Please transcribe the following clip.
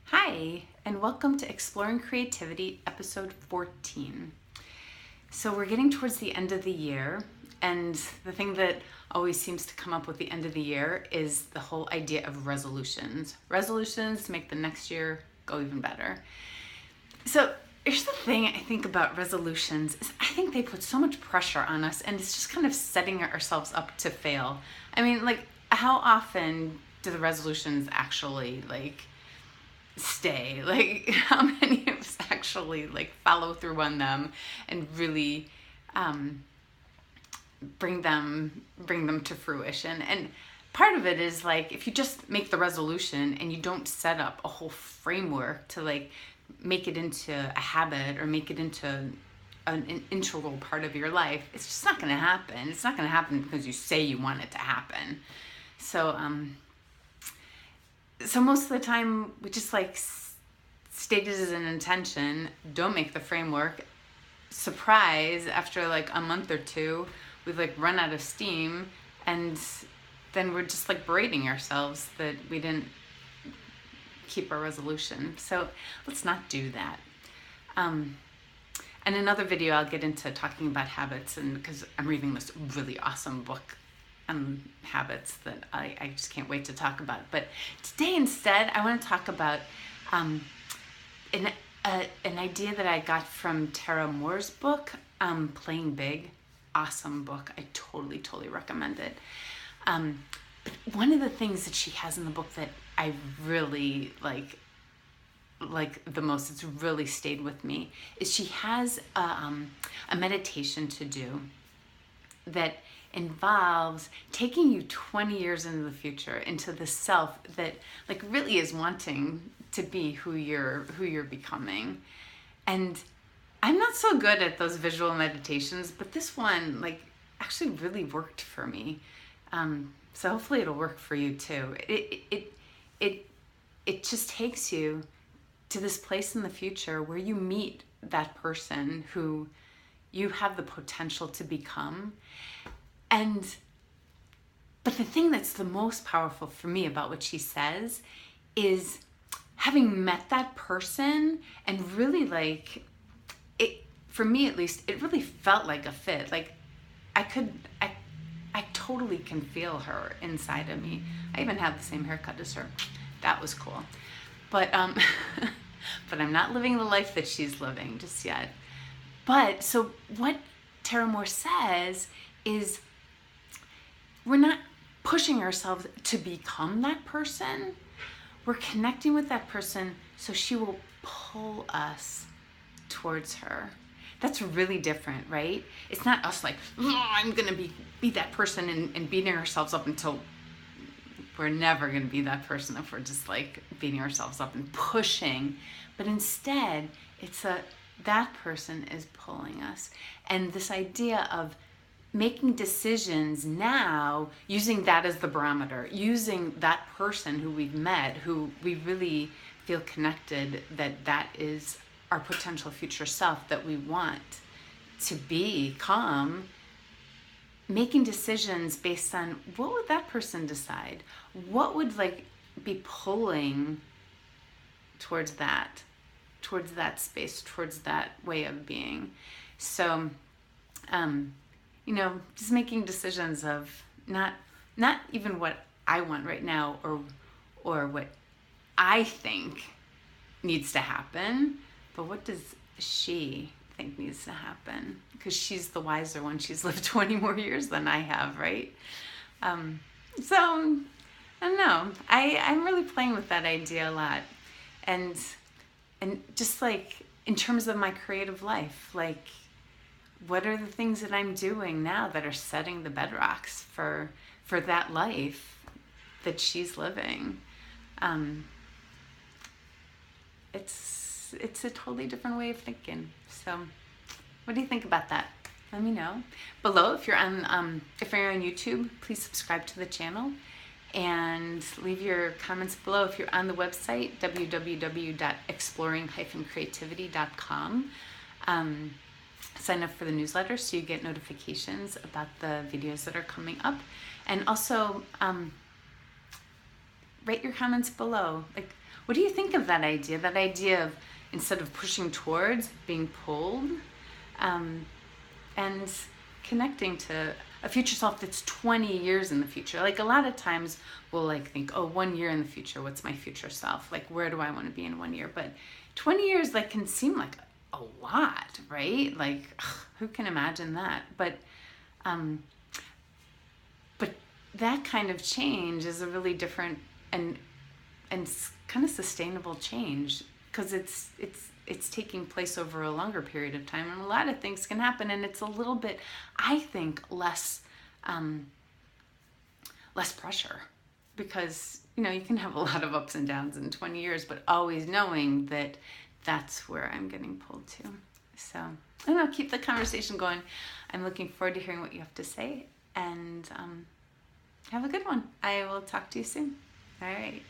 Hi, and welcome to Exploring Creativity, episode 14. So we're getting towards the end of the year, and the thing that always seems to come up with the end of the year is the whole idea of resolutions. Resolutions to make the next year go even better. So here's the thing I think about resolutions is I think they put so much pressure on us, and it's just kind of setting ourselves up to fail. I mean, how often do the resolutions actually stay? How many of us actually follow through on them and really bring them to fruition? And part of it is if you just make the resolution and you don't set up a whole framework to make it into a habit or make it into an integral part of your life, it's just not going to happen. It's not going to happen because you say you want it to happen. So most of the time we just state it as an intention, don't make the framework. Surprise, after a month or two, we've run out of steam, and then we're just berating ourselves that we didn't keep our resolution. So let's not do that. And another video I'll get into talking about habits, and because I'm reading this really awesome book habits that I just can't wait to talk about. But today instead, I want to talk about an idea that I got from Tara Mohr's book, Playing Big. Awesome book. I totally recommend it. But one of the things that she has in the book that I really like the most, it's really stayed with me, is she has a meditation to do that involves taking you 20 years into the future, into the self that really is wanting to be who you're becoming. And I'm not so good at those visual meditations, but this one actually really worked for me. So hopefully it'll work for you too. It just takes you to this place in the future where you meet that person who you have the potential to become. But the thing that's the most powerful for me about what she says is having met that person and really it, for me at least, it really felt like a fit. I totally can feel her inside of me. I even have the same haircut as her. That was cool. But but I'm not living the life that she's living just yet. But so what Tara Mohr says is we're not pushing ourselves to become that person. We're connecting with that person so she will pull us towards her. That's really different, right? It's not us I'm going to be that person and beating ourselves up until we're never going to be that person if we're just beating ourselves up and pushing. But instead, it's that person is pulling us. And this idea of making decisions now, using that as the barometer, using that person who we've met, who we really feel connected, that is our potential future self that we want to become, making decisions based on what would that person decide? What would be pulling towards that space, towards that way of being? So, just making decisions of not even what I want right now or what I think needs to happen, but what does she think needs to happen? Because she's the wiser one. She's lived 20 more years than I have, right? So I don't know. I'm really playing with that idea a lot, and just in terms of my creative life, what are the things that I'm doing now that are setting the bedrocks for that life that she's living? It's a totally different way of thinking. So what do you think about that? Let me know below. If you're on YouTube, please subscribe to the channel and leave your comments below. If you're on the website, www.exploring-creativity.com, sign up for the newsletter so you get notifications about the videos that are coming up. And also rate your comments below. What do you think of that idea? That idea of instead of pushing towards, being pulled, and connecting to a future self that's 20 years in the future. Like a lot of times we'll like think, oh, 1 year in the future, what's my future self? Like, where do I want to be in 1 year? But 20 years like can seem like a lot, right? Like, ugh, who can imagine that? But that kind of change is a really different and kind of sustainable change, because it's taking place over a longer period of time, and a lot of things can happen, and it's a little bit, I think, less pressure, because you can have a lot of ups and downs in 20 years, but always knowing that that's where I'm getting pulled to. So I don't know, keep the conversation going. I'm looking forward to hearing what you have to say, and have a good one. I will talk to you soon. All right.